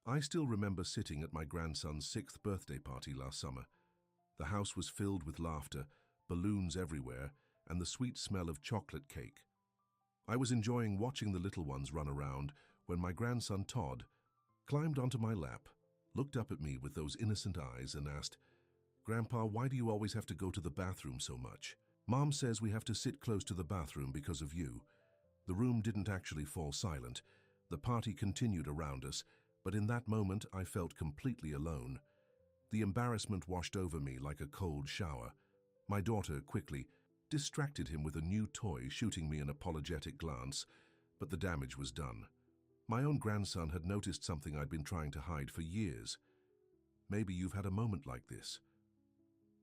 I still remember sitting at my grandson's 6th birthday party last summer. The house was filled with laughter, balloons everywhere, and the sweet smell of chocolate cake. I was enjoying watching the little ones run around when my grandson Todd climbed onto my lap, looked up at me with those innocent eyes and asked, "Grandpa, why do you always have to go to the bathroom so much?" "Mom says we have to sit close to the bathroom because of you." The room didn't actually fall silent. The party continued around us, but in that moment I felt completely alone. The embarrassment washed over me like a cold shower. My daughter quickly distracted him with a new toy, shooting me an apologetic glance, but the damage was done. My own grandson had noticed something I'd been trying to hide for years. Maybe you've had a moment like this.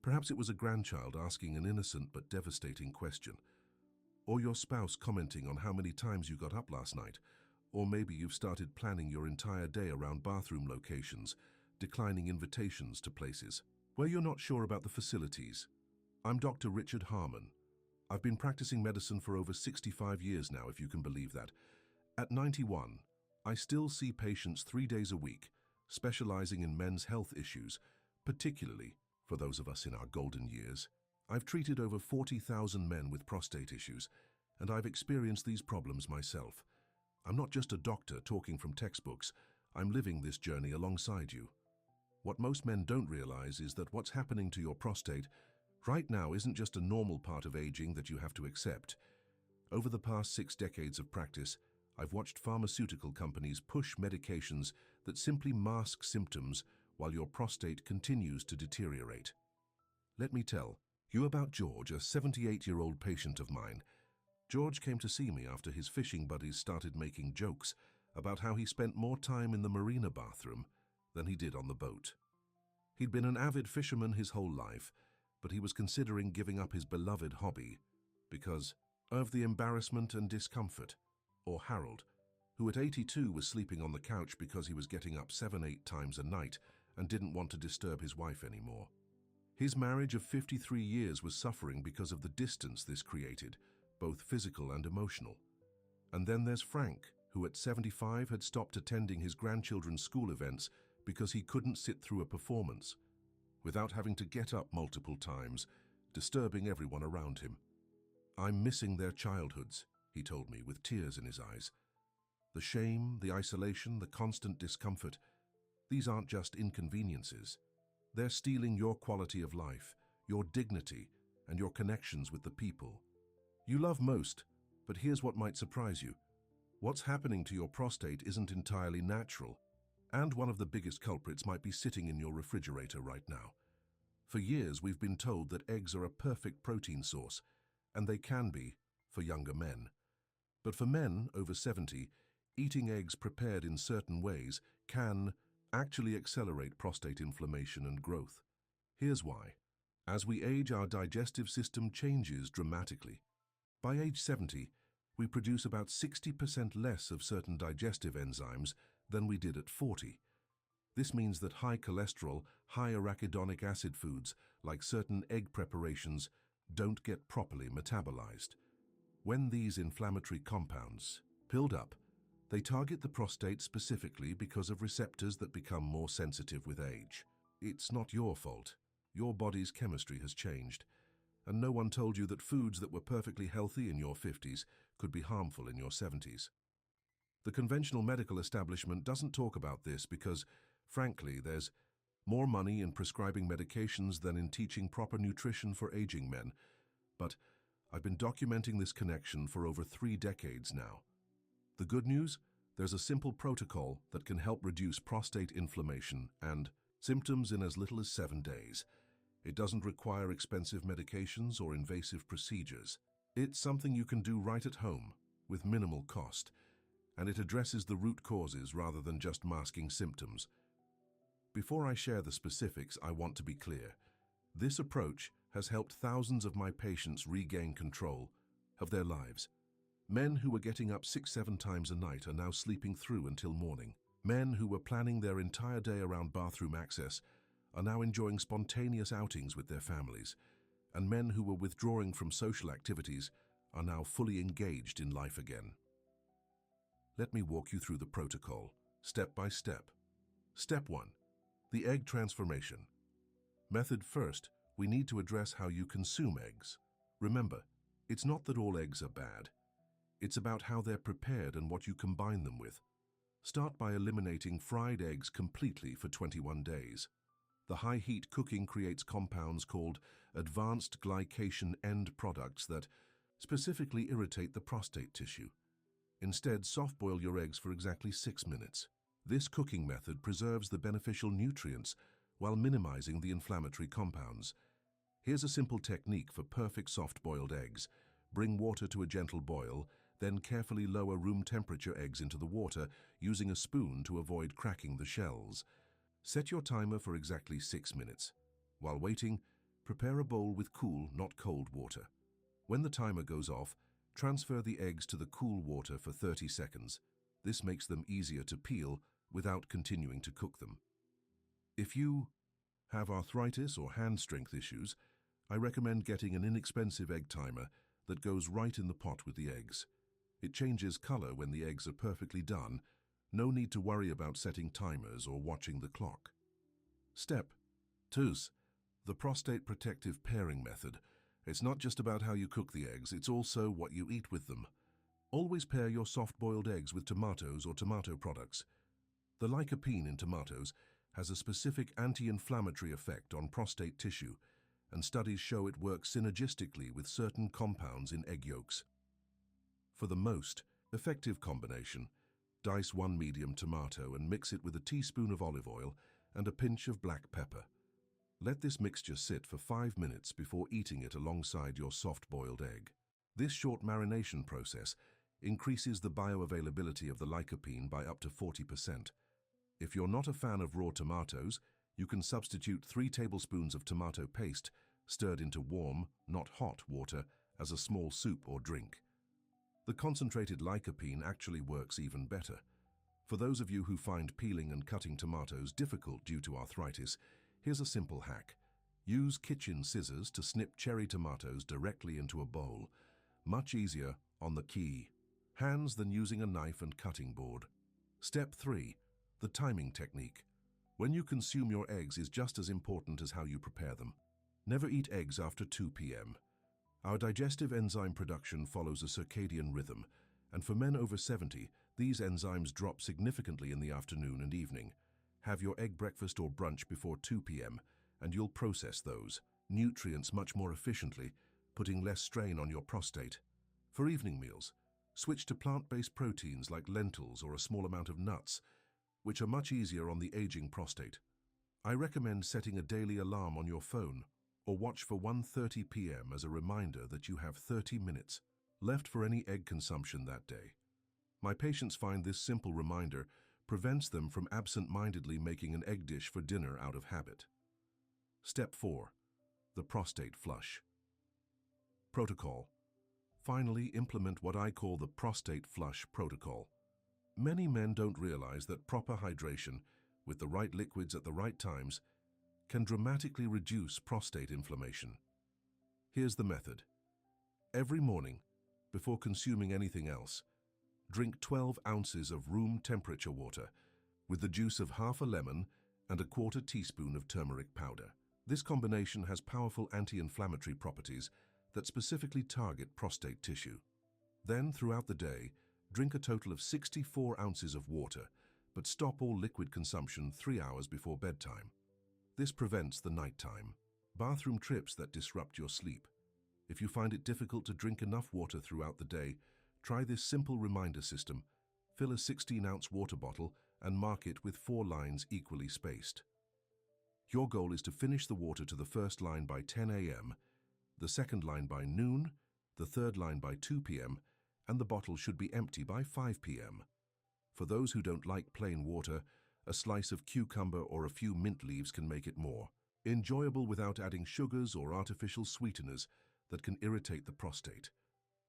Perhaps it was a grandchild asking an innocent but devastating question, or your spouse commenting on how many times you got up last night, or maybe you've started planning your entire day around bathroom locations, declining invitations to places where you're not sure about the facilities. I'm Dr. Richard Harmon. I've been practicing medicine for over 65 years now, if you can believe that. At 91, I still see patients 3 days a week, specializing in men's health issues, particularly for those of us in our golden years. I've treated over 40,000 men with prostate issues, and I've experienced these problems myself. I'm not just a doctor talking from textbooks, I'm living this journey alongside you. What most men don't realize is that what's happening to your prostate right now isn't just a normal part of aging that you have to accept. Over the past 6 decades of practice, I've watched pharmaceutical companies push medications that simply mask symptoms while your prostate continues to deteriorate. Let me tell you about George, a 78-year-old patient of mine. George came to see me after his fishing buddies started making jokes about how he spent more time in the marina bathroom than he did on the boat. He'd been an avid fisherman his whole life, but he was considering giving up his beloved hobby because of the embarrassment and discomfort. Or Harold, who at 82 was sleeping on the couch because he was getting up 7-8 times a night and didn't want to disturb his wife anymore. His marriage of 53 years was suffering because of the distance this created, both physical and emotional. And then there's Frank, who at 75 had stopped attending his grandchildren's school events because he couldn't sit through a performance without having to get up multiple times, disturbing everyone around him. "I'm missing their childhoods," he told me with tears in his eyes. "The shame, the isolation, the constant discomfort, these aren't just inconveniences. They're stealing your quality of life, your dignity, and your connections with the people you love most." But here's what might surprise you. What's happening to your prostate isn't entirely natural, and one of the biggest culprits might be sitting in your refrigerator right now. For years, we've been told that eggs are a perfect protein source, and they can be for younger men. But for men over 70, eating eggs prepared in certain ways can actually accelerate prostate inflammation and growth. Here's why. As we age, our digestive system changes dramatically. By age 70, we produce about 60% less of certain digestive enzymes than we did at 40. This means that high cholesterol, high arachidonic acid foods, like certain egg preparations, don't get properly metabolized. When these inflammatory compounds build up, they target the prostate specifically because of receptors that become more sensitive with age. It's not your fault. Your body's chemistry has changed, and no one told you that foods that were perfectly healthy in your 50s could be harmful in your 70s. The conventional medical establishment doesn't talk about this because, frankly, there's more money in prescribing medications than in teaching proper nutrition for aging men. But I've been documenting this connection for over 3 decades now. The good news? There's a simple protocol that can help reduce prostate inflammation and symptoms in as little as 7 days. It doesn't require expensive medications or invasive procedures. It's something you can do right at home, with minimal cost, and it addresses the root causes rather than just masking symptoms. Before I share the specifics, I want to be clear. This approach has helped thousands of my patients regain control of their lives. Men who were getting up 6-7 times a night are now sleeping through until morning. Men who were planning their entire day around bathroom access are now enjoying spontaneous outings with their families. And men who were withdrawing from social activities are now fully engaged in life again. Let me walk you through the protocol, step by step. Step 1. The egg transformation. Method first, we need to address how you consume eggs. Remember, it's not that all eggs are bad. It's about how they're prepared and what you combine them with. Start by eliminating fried eggs completely for 21 days. The high-heat cooking creates compounds called advanced glycation end products that specifically irritate the prostate tissue. Instead, soft-boil your eggs for exactly 6 minutes. This cooking method preserves the beneficial nutrients while minimizing the inflammatory compounds. Here's a simple technique for perfect soft-boiled eggs. Bring water to a gentle boil, then carefully lower room-temperature eggs into the water using a spoon to avoid cracking the shells. Set your timer for exactly 6 minutes. While waiting, prepare a bowl with cool, not cold water. When the timer goes off, transfer the eggs to the cool water for 30 seconds. This makes them easier to peel without continuing to cook them. If you have arthritis or hand strength issues, I recommend getting an inexpensive egg timer that goes right in the pot with the eggs. It changes color when the eggs are perfectly done. No need to worry about setting timers or watching the clock. Step 2. The prostate protective pairing method. It's not just about how you cook the eggs, it's also what you eat with them. Always pair your soft-boiled eggs with tomatoes or tomato products. The lycopene in tomatoes has a specific anti-inflammatory effect on prostate tissue, and studies show it works synergistically with certain compounds in egg yolks. For the most effective combination, dice 1 medium tomato and mix it with a teaspoon of olive oil and a pinch of black pepper. Let this mixture sit for 5 minutes before eating it alongside your soft-boiled egg. This short marination process increases the bioavailability of the lycopene by up to 40%. If you're not a fan of raw tomatoes, you can substitute 3 tablespoons of tomato paste stirred into warm, not hot, water as a small soup or drink. The concentrated lycopene actually works even better. For those of you who find peeling and cutting tomatoes difficult due to arthritis, here's a simple hack. Use kitchen scissors to snip cherry tomatoes directly into a bowl. Much easier on the hands than using a knife and cutting board. Step 3. The timing technique. When you consume your eggs is just as important as how you prepare them. Never eat eggs after 2 p.m. Our digestive enzyme production follows a circadian rhythm, and for men over 70, these enzymes drop significantly in the afternoon and evening. Have your egg breakfast or brunch before 2 p.m., and you'll process those nutrients much more efficiently, putting less strain on your prostate. For evening meals, switch to plant-based proteins like lentils or a small amount of nuts, which are much easier on the aging prostate. I recommend setting a daily alarm on your phone or watch for 1:30 p.m. as a reminder that you have 30 minutes left for any egg consumption that day. My patients find this simple reminder prevents them from absent-mindedly making an egg dish for dinner out of habit. Step 4. The prostate flush. Protocol. Finally, implement what I call the prostate flush protocol. Many men don't realize that proper hydration, with the right liquids at the right times, can dramatically reduce prostate inflammation. Here's the method. Every morning, before consuming anything else, drink 12 ounces of room temperature water with the juice of half a lemon and a 1/4 teaspoon of turmeric powder. This combination has powerful anti-inflammatory properties that specifically target prostate tissue. Then, throughout the day, drink a total of 64 ounces of water, but stop all liquid consumption 3 hours before bedtime. This prevents the nighttime bathroom trips that disrupt your sleep. If you find it difficult to drink enough water throughout the day, try this simple reminder system. Fill a 16-ounce water bottle and mark it with 4 lines equally spaced. Your goal is to finish the water to the first line by 10 a.m., the second line by noon, the third line by 2 p.m., and the bottle should be empty by 5 p.m. For those who don't like plain water, a slice of cucumber or a few mint leaves can make it more enjoyable without adding sugars or artificial sweeteners that can irritate the prostate.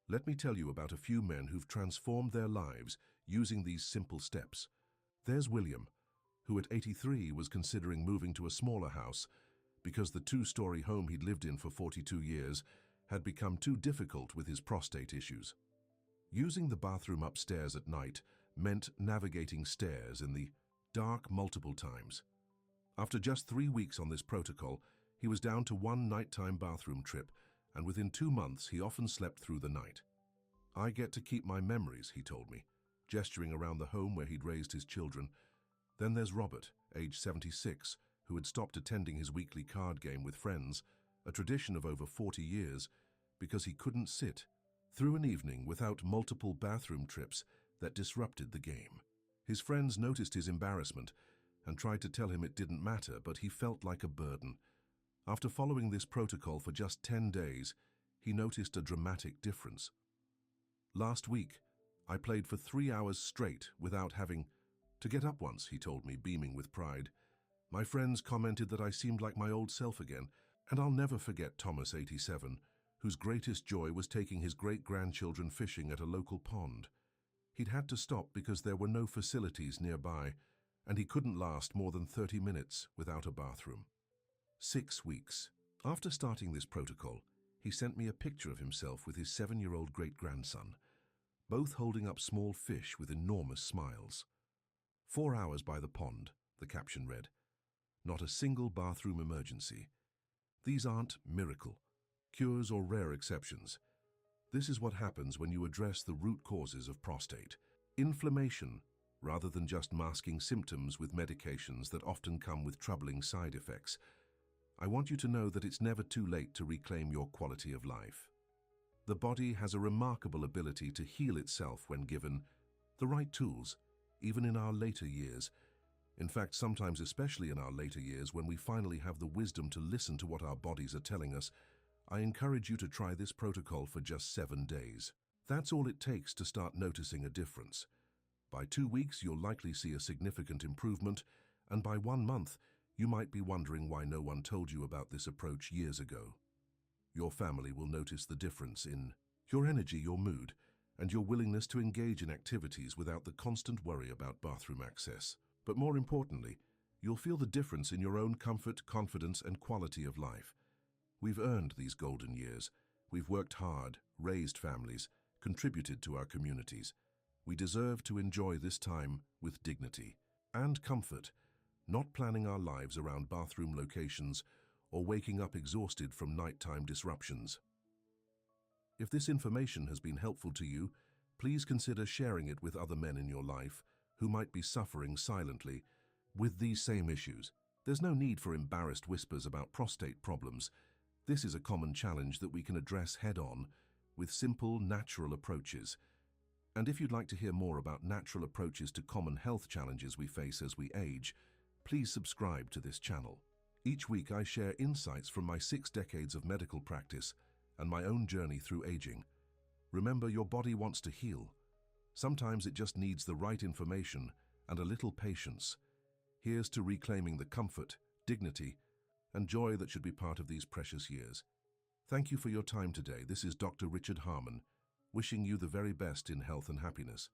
Let me tell you about a few men who've transformed their lives using these simple steps. There's William, who at 83 was considering moving to a smaller house because the 2-story home he'd lived in for 42 years had become too difficult with his prostate issues. Using the bathroom upstairs at night meant navigating stairs in the dark multiple times. After just 3 weeks on this protocol, he was down to one nighttime bathroom trip, and within 2 months he often slept through the night. "I get to keep my memories," he told me, gesturing around the home where he'd raised his children. Then there's Robert, age 76, who had stopped attending his weekly card game with friends, a tradition of over 40 years, because he couldn't sit through an evening without multiple bathroom trips that disrupted the game. His friends noticed his embarrassment and tried to tell him it didn't matter, but he felt like a burden. After following this protocol for just 10 days, he noticed a dramatic difference. "Last week, I played for 3 hours straight without having to get up once," he told me, beaming with pride. "My friends commented that I seemed like my old self again, and I'll never forget Thomas, 87, whose greatest joy was taking his great-grandchildren fishing at a local pond. He'd had to stop because there were no facilities nearby, and he couldn't last more than 30 minutes without a bathroom." 6 weeks. After starting this protocol, he sent me a picture of himself with his 7-year-old great-grandson, both holding up small fish with enormous smiles. "4 hours by the pond," the caption read. "Not a single bathroom emergency. These aren't miracle cures or rare exceptions. This is what happens when you address the root causes of prostate inflammation, rather than just masking symptoms with medications that often come with troubling side effects. I want you to know that it's never too late to reclaim your quality of life. The body has a remarkable ability to heal itself when given the right tools, even in our later years. In fact, sometimes especially in our later years, when we finally have the wisdom to listen to what our bodies are telling us. I encourage you to try this protocol for just 7 days. That's all it takes to start noticing a difference. By 2 weeks, you'll likely see a significant improvement, and by 1 month, you might be wondering why no one told you about this approach years ago. Your family will notice the difference in your energy, your mood, and your willingness to engage in activities without the constant worry about bathroom access. But more importantly, you'll feel the difference in your own comfort, confidence, and quality of life. We've earned these golden years. We've worked hard, raised families, contributed to our communities. We deserve to enjoy this time with dignity and comfort, not planning our lives around bathroom locations or waking up exhausted from nighttime disruptions. If this information has been helpful to you, please consider sharing it with other men in your life who might be suffering silently with these same issues. There's no need for embarrassed whispers about prostate problems. This is a common challenge that we can address head-on with simple, natural approaches. And if you'd like to hear more about natural approaches to common health challenges we face as we age, please subscribe to this channel. Each week I share insights from my 6 decades of medical practice and my own journey through aging. Remember, your body wants to heal. Sometimes it just needs the right information and a little patience. Here's to reclaiming the comfort, dignity, and joy that should be part of these precious years. Thank you for your time today. This is Dr. Richard Harmon, wishing you the very best in health and happiness.